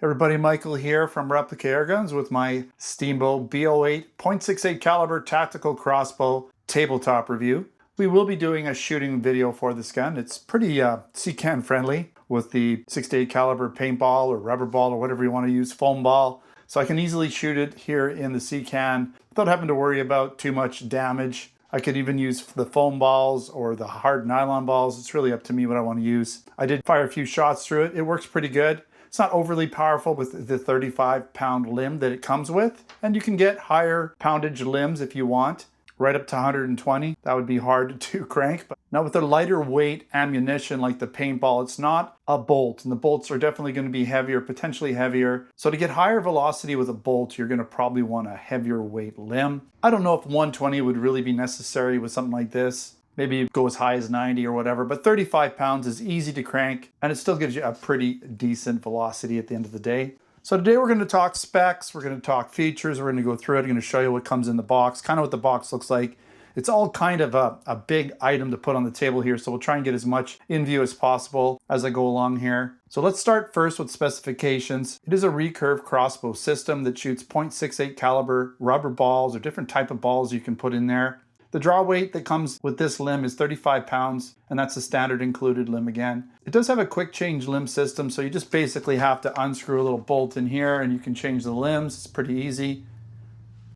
Everybody, Michael here from Replica Airguns with my Steambow B08 .68 caliber tactical crossbow tabletop review. We will be doing a shooting video for this gun. It's pretty CCAN friendly with the 68 caliber paintball or rubber ball or whatever you want to use, foam ball. So I can easily shoot it here in the CCAN without having to worry about too much damage. I could even use the foam balls or the hard nylon balls. It's really up to me what I want to use. I did fire a few shots through it. It works pretty good. It's not overly powerful with the 35-pound limb that it comes with, and you can get higher poundage limbs if you want, right up to 120. That would be hard to crank. But now with the lighter weight ammunition like the paintball, it's not a bolt, and the bolts are definitely going to be heavier, potentially heavier. So to get higher velocity with a bolt, you're going to probably want a heavier weight limb. I don't know if 120 would really be necessary with something like this. Maybe go as high as 90 or whatever, but 35 pounds is easy to crank and it still gives you a pretty decent velocity at the end of the day. So today we're going to talk specs, we're going to talk features, we're going to go through it, I'm going to show you what comes in the box, kind of what the box looks like. It's all kind of a big item to put on the table here, so we'll try and get as much in view as possible as I go along here. So let's start first with specifications. It is a recurve crossbow system that shoots .68 caliber rubber balls or different type of balls you can put in there. The draw weight that comes with this limb is 35 pounds, and that's the standard included limb again. It does have a quick change limb system, so you just basically have to unscrew a little bolt in here and you can change the limbs. It's pretty easy.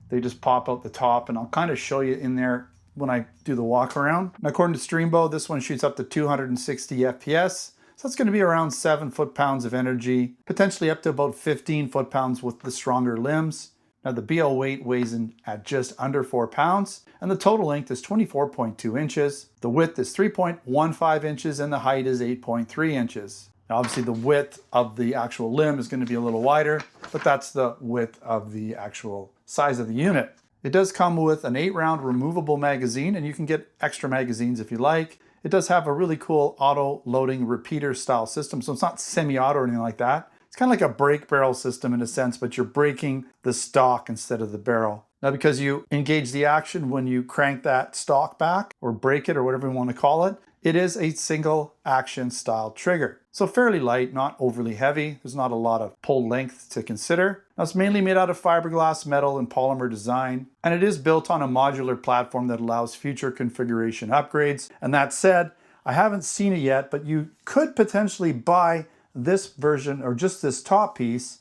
They just pop out the top, and I'll kind of show you in there when I do the walk around. And according to Steambow, this one shoots up to 260 FPS. So that's going to be around 7 foot-pounds of energy, potentially up to about 15 foot-pounds with the stronger limbs. Now the B08 weighs in at just under 4 pounds, and the total length is 24.2 inches. The width is 3.15 inches, and the height is 8.3 inches. Now obviously the width of the actual limb is going to be a little wider, but that's the width of the actual size of the unit. It does come with an 8-round removable magazine, and you can get extra magazines if you like. It does have a really cool auto-loading repeater style system, so it's not semi-auto or anything like that. It's kind of like a brake barrel system in a sense, but you're braking the stock instead of the barrel. Now because you engage the action when you crank that stock back or brake it or whatever you want to call it, it is a single action style trigger. So fairly light, not overly heavy. There's not a lot of pull length to consider. Now it's mainly made out of fiberglass, metal, and polymer design, and it is built on a modular platform that allows future configuration upgrades. And that said, I haven't seen it yet, but you could potentially buy this version or just this top piece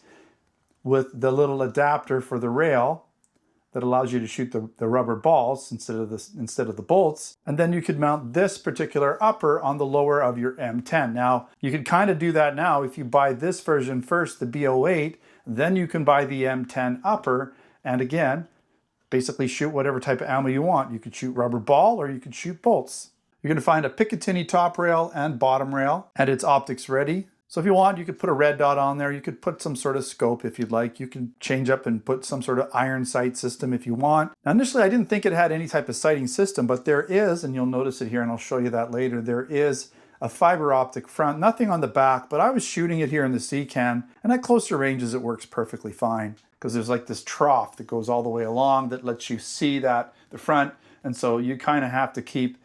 with the little adapter for the rail that allows you to shoot the rubber balls instead of the bolts, and then you could mount this particular upper on the lower of your M10. Now you could kind of do that now if you buy this version first, the B08, then you can buy the M10 upper, and again basically shoot whatever type of ammo you want. You could shoot rubber ball or you could shoot bolts. You're going to find a Picatinny top rail and bottom rail, and it's optics ready. So if you want, you could put a red dot on there. You could put some sort of scope if you'd like. You can change up and put some sort of iron sight system if you want. Now, initially, I didn't think it had any type of sighting system, but there is, and you'll notice it here, and I'll show you that later, there is a fiber optic front, nothing on the back, but I was shooting it here in the CCAN, and at closer ranges, it works perfectly fine because there's like this trough that goes all the way along that lets you see the front, and so you kind of have to keep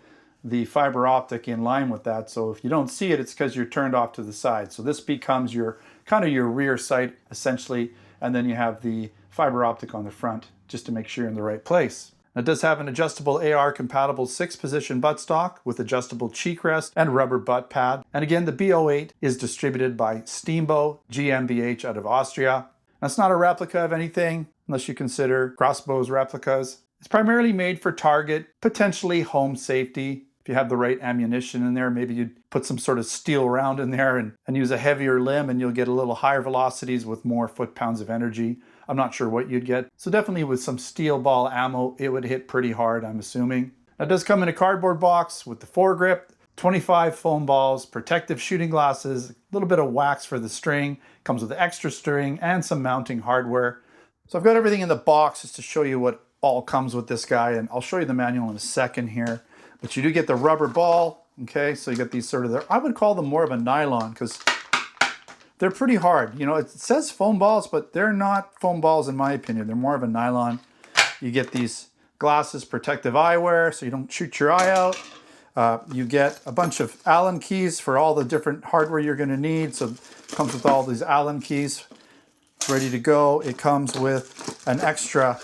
the fiber optic in line with that. So if you don't see it, it's because you're turned off to the side. So this becomes your kind of your rear sight essentially, and then you have the fiber optic on the front just to make sure you're in the right place. It does have an adjustable AR compatible 6-position buttstock with adjustable cheek rest and rubber butt pad. And again, the B08 is distributed by Steambow GmbH out of Austria. Now, it's not a replica of anything unless you consider Crossbow's replicas. It's primarily made for target, potentially home safety. If you have the right ammunition in there, maybe you'd put some sort of steel round in there and use a heavier limb, and you'll get a little higher velocities with more foot-pounds of energy. I'm not sure what you'd get. So definitely with some steel ball ammo, it would hit pretty hard, I'm assuming. That does come in a cardboard box with the foregrip, 25 foam balls, protective shooting glasses, a little bit of wax for the string, comes with extra string and some mounting hardware. So I've got everything in the box just to show you what all comes with this guy, and I'll show you the manual in a second here. But you do get the rubber ball, okay? So you get these sort of, I would call them more of a nylon because they're pretty hard. You know, it says foam balls, but they're not foam balls in my opinion. They're more of a nylon. You get these glasses, protective eyewear, so you don't shoot your eye out. You get a bunch of Allen keys for all the different hardware you're going to need. So it comes with all these Allen keys ready to go. It comes with an extra,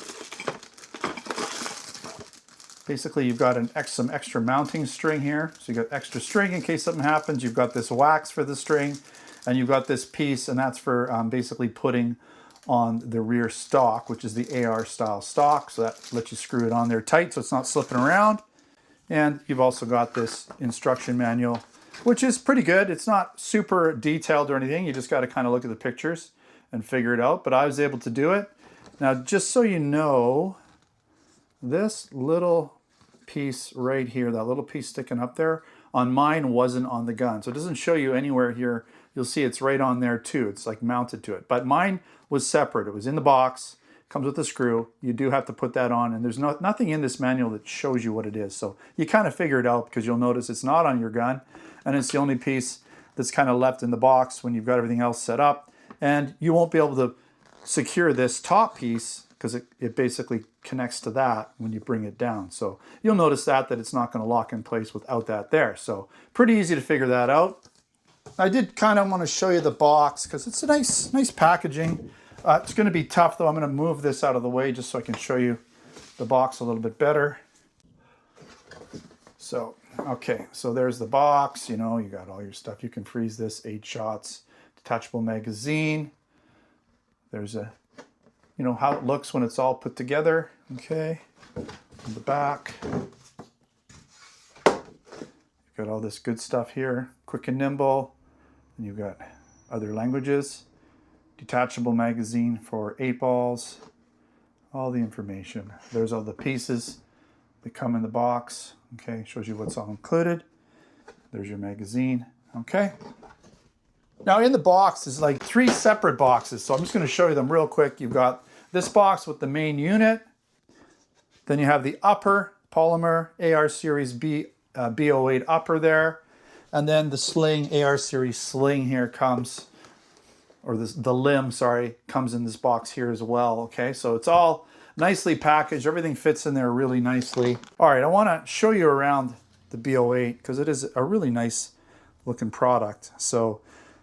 basically you've got some extra mounting string here. So you got extra string in case something happens. You've got this wax for the string, and you've got this piece, and that's for basically putting on the rear stock, which is the AR style stock. So that lets you screw it on there tight so it's not slipping around. And you've also got this instruction manual, which is pretty good. It's not super detailed or anything. You just got to kind of look at the pictures and figure it out. But I was able to do it. Now, just so you know, this little piece right here, that little piece sticking up there, on mine wasn't on the gun. So it doesn't show you anywhere here. You'll see it's right on there too. It's like mounted to it. But mine was separate. It was in the box. Comes with a screw. You do have to put that on, and there's nothing in this manual that shows you what it is. So you kind of figure it out because you'll notice it's not on your gun, and it's the only piece that's kind of left in the box when you've got everything else set up. And you won't be able to secure this top piece because it basically connects to that when you bring it down. So you'll notice that it's not going to lock in place without that there. So pretty easy to figure that out. I did kind of want to show you the box because it's a nice packaging. It's going to be tough though. I'm going to move this out of the way just so I can show you the box a little bit better. So, okay, so there's the box. You know, you got all your stuff. You can freeze this, 8 shots, detachable magazine. There's a, you know, how it looks when it's all put together. Okay, on the back. You've got all this good stuff here, quick and nimble. And you've got other languages. Detachable magazine for 8 balls, all the information. There's all the pieces that come in the box. Okay, shows you what's all included. There's your magazine. Okay. Now in the box is like 3 separate boxes, so I'm just going to show you them real quick. You've got this box with the main unit. Then you have the upper polymer AR series B08 upper there, and then the sling AR series sling here comes. Or the limb, sorry, comes in this box here as well, okay? So it's all nicely packaged. Everything fits in there really nicely. All right, I wanna show you around the B08 because it is a really nice looking product. So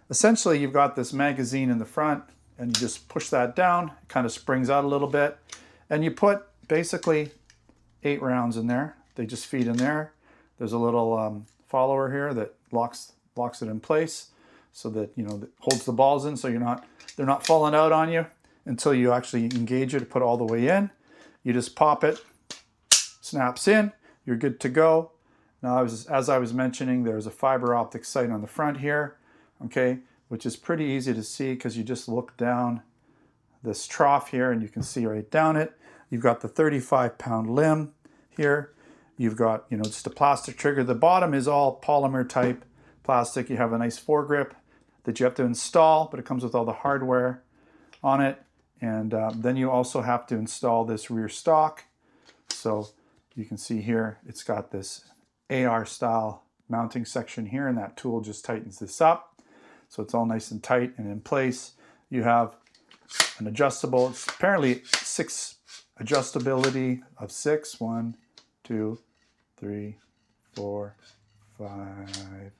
essentially you've got this magazine in the front and you just push that down, it kind of springs out a little bit, and you put basically 8 rounds in there. They just feed in there. There's a little follower here that locks it in place, so that, you know, that holds the balls in so they're not falling out on you until you actually engage it to put all the way in. You just pop it, snaps in, you're good to go. Now, as I was mentioning, there's a fiber optic sight on the front here, okay, which is pretty easy to see because you just look down this trough here and you can see right down it. You've got the 35-pound limb here. You've got, you know, just a plastic trigger. The bottom is all polymer type plastic. You have a nice foregrip that you have to install, but it comes with all the hardware on it. And then you also have to install this rear stock. So you can see here, it's got this AR style mounting section here, and that tool just tightens this up. So it's all nice and tight and in place. You have an adjustable, it's apparently 6 adjustability of 6. 1, 2, 3, 4, 5.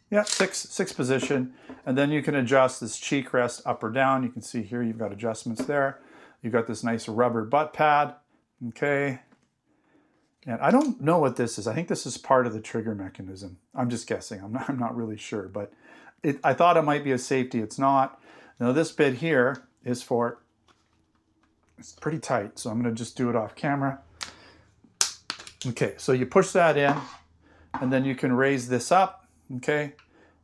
Yeah, six position. And then you can adjust this cheek rest up or down. You can see here you've got adjustments there. You've got this nice rubber butt pad. Okay. And I don't know what this is. I think this is part of the trigger mechanism. I'm just guessing. I'm not really sure, but I thought it might be a safety. It's not. Now this bit here is for, it's pretty tight, so I'm going to just do it off camera. Okay, so you push that in, and then you can raise this up. Okay,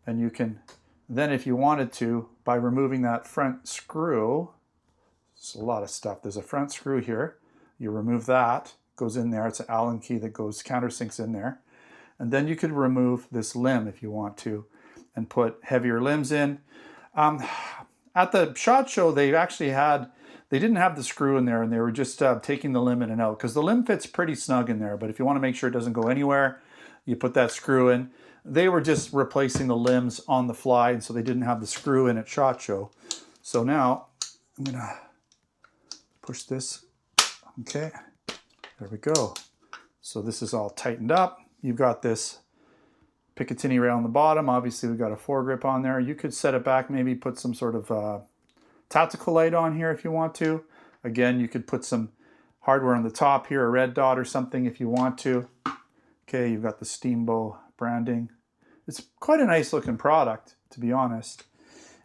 and you can then, if you wanted to, by removing that front screw, it's a lot of stuff. There's a front screw here. You remove that, goes in there. It's an Allen key that goes countersinks in there. And then you could remove this limb if you want to and put heavier limbs in. At the SHOT Show, they didn't have the screw in there, and they were just taking the limb in and out because the limb fits pretty snug in there. But if you want to make sure it doesn't go anywhere, you put that screw in. They were just replacing the limbs on the fly, and so they didn't have the screw in at SHOT Show. So now I'm gonna push this. Okay, there we go. So this is all tightened up. You've got this Picatinny rail on the bottom. Obviously we've got a foregrip on there. You could set it back, maybe put some sort of tactical light on here if you want to. Again, you could put some hardware on the top here, a red dot or something if you want to. Okay, you've got the Steambow branding. It's quite a nice looking product, to be honest.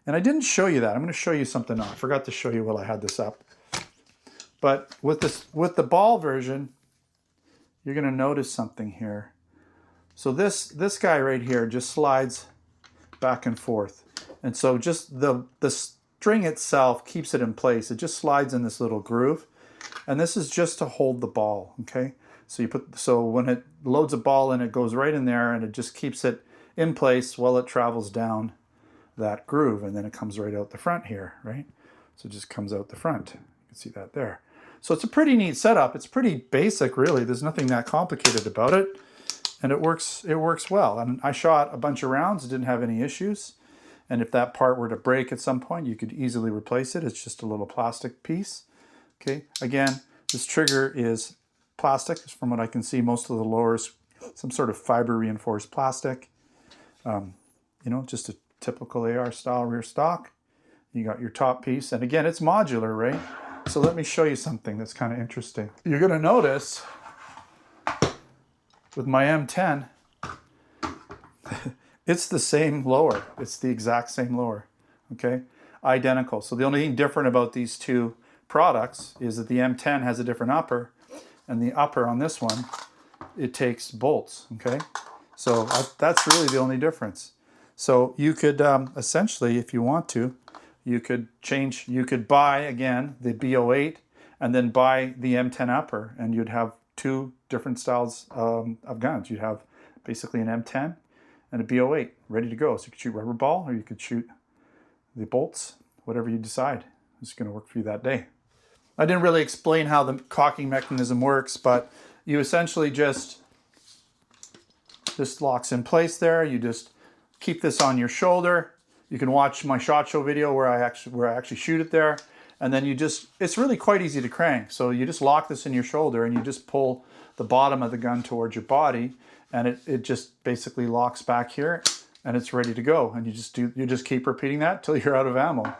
And I didn't show you that. I'm going to show you something now. I forgot to show you while I had this up. But with the ball version, you're going to notice something here. So this guy right here just slides back and forth. And so just the string itself keeps it in place. It just slides in this little groove. And this is just to hold the ball, okay? So when it loads a ball in, it goes right in there and it just keeps it in place while it travels down that groove, and then it comes right out the front here, right? So it just comes out the front. You can see that there. So it's a pretty neat setup. It's pretty basic, really. There's nothing that complicated about it, and it works well. And I shot a bunch of rounds, didn't have any issues. And if that part were to break at some point, you could easily replace it. It's just a little plastic piece. Okay, again, this trigger is plastic. From what I can see, most of the lower is some sort of fiber reinforced plastic. You know, just a typical AR style rear stock. You got your top piece, and again, it's modular, right? So let me show you something that's kind of interesting. You're going to notice with my M10, it's the same lower. It's the exact same lower, okay? Identical. So the only thing different about these two products is that the M10 has a different upper, and the upper on this one, it takes bolts, okay? So that's really the only difference. So you could essentially, if you want to, you could buy, again, the B08 and then buy the M10 upper, and you'd have two different styles of guns. You'd have basically an M10 and a B08 ready to go. So you could shoot rubber ball, or you could shoot the bolts, whatever you decide is going to work for you that day. I didn't really explain how the cocking mechanism works, but you essentially this locks in place there. You just keep this on your shoulder. You can watch my SHOT Show video where I actually shoot it there. And then it's really quite easy to crank. So you just lock this in your shoulder and you just pull the bottom of the gun towards your body, and it just basically locks back here and it's ready to go. And you just keep repeating that till you're out of ammo.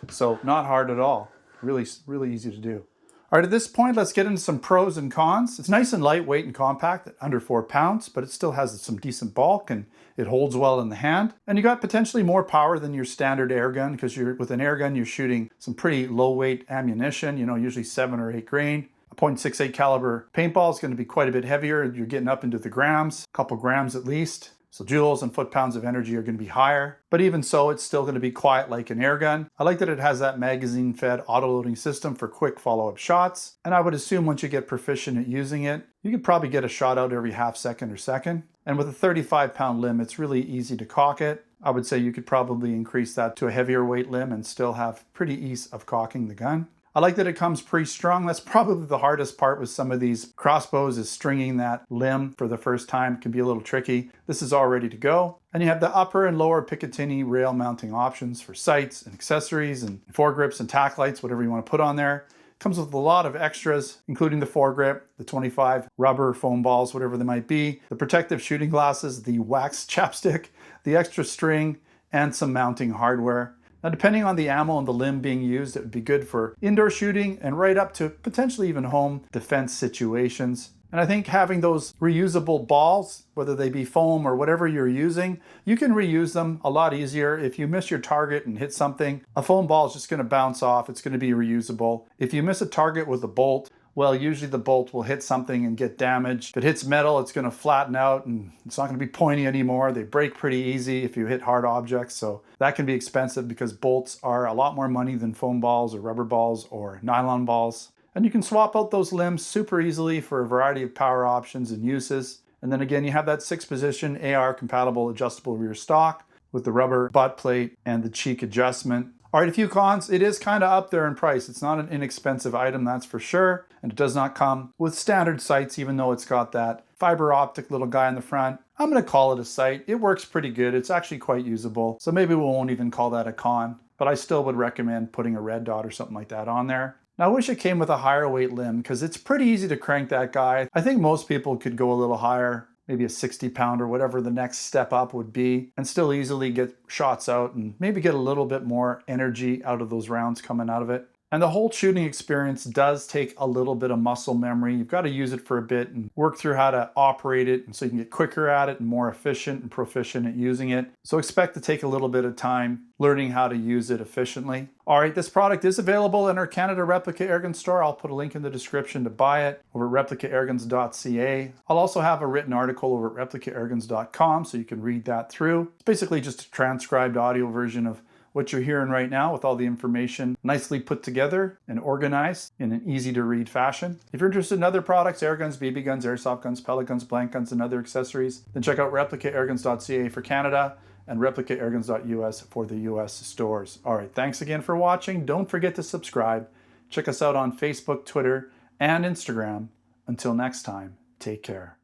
So not hard at all. Really, really easy to do. All right, at this point, let's get into some pros and cons. It's nice and lightweight and compact, at under 4 pounds, but it still has some decent bulk and it holds well in the hand. And you got potentially more power than your standard air gun, because with an air gun, you're shooting some pretty low weight ammunition, you know, usually 7 or 8 grain. A .68 caliber paintball is going to be quite a bit heavier. You're getting up into the grams, a couple grams at least. So joules and foot-pounds of energy are going to be higher, but even so, it's still going to be quiet like an air gun. I like that it has that magazine-fed auto-loading system for quick follow-up shots, and I would assume once you get proficient at using it, you could probably get a shot out every half second or second. And with a 35-pound limb, it's really easy to cock it. I would say you could probably increase that to a heavier weight limb and still have pretty ease of cocking the gun. I like that it comes pre-strung. That's probably the hardest part with some of these crossbows, is stringing that limb for the first time. It can be a little tricky. This is all ready to go. And you have the upper and lower Picatinny rail mounting options for sights and accessories and foregrips and tack lights, whatever you want to put on there. It comes with a lot of extras, including the foregrip, the 25 rubber foam balls, whatever they might be, the protective shooting glasses, the wax chapstick, the extra string, and some mounting hardware. Now, depending on the ammo and the limb being used, it would be good for indoor shooting and right up to potentially even home defense situations. And I think having those reusable balls, whether they be foam or whatever you're using, you can reuse them a lot easier. If you miss your target and hit something, a foam ball is just going to bounce off. It's going to be reusable. If you miss a target with a bolt, well, usually the bolt will hit something and get damaged. If it hits metal, it's going to flatten out and it's not going to be pointy anymore. They break pretty easy if you hit hard objects, so that can be expensive because bolts are a lot more money than foam balls or rubber balls or nylon balls. And you can swap out those limbs super easily for a variety of power options and uses. And then again, you have that 6-position AR compatible adjustable rear stock with the rubber butt plate and the cheek adjustment. All right, a few cons. It is kind of up there in price. It's not an inexpensive item, that's for sure. And it does not come with standard sights, even though it's got that fiber optic little guy in the front. I'm going to call it a sight. It works pretty good. It's actually quite usable. So maybe we won't even call that a con, but I still would recommend putting a red dot or something like that on there. Now, I wish it came with a higher weight limb because it's pretty easy to crank that guy. I think most people could go a little higher, maybe a 60-pound or whatever the next step up would be, and still easily get shots out and maybe get a little bit more energy out of those rounds coming out of it. And the whole shooting experience does take a little bit of muscle memory. You've got to use it for a bit and work through how to operate it, and so you can get quicker at it and more efficient and proficient at using it. So expect to take a little bit of time learning how to use it efficiently. All right, this product is available in our Canada Replica Airgun store. I'll put a link in the description to buy it over at replicairguns.ca. I'll also have a written article over at replicairguns.com so you can read that through. It's basically just a transcribed audio version of what you're hearing right now with all the information nicely put together and organized in an easy to read fashion. If you're interested in other products, air guns, BB guns, airsoft guns, pellet guns, blank guns, and other accessories, then check out replicairguns.ca for Canada and replicairguns.us for the US stores. All right, thanks again for watching. Don't forget to subscribe. Check us out on Facebook, Twitter, and Instagram. Until next time, take care.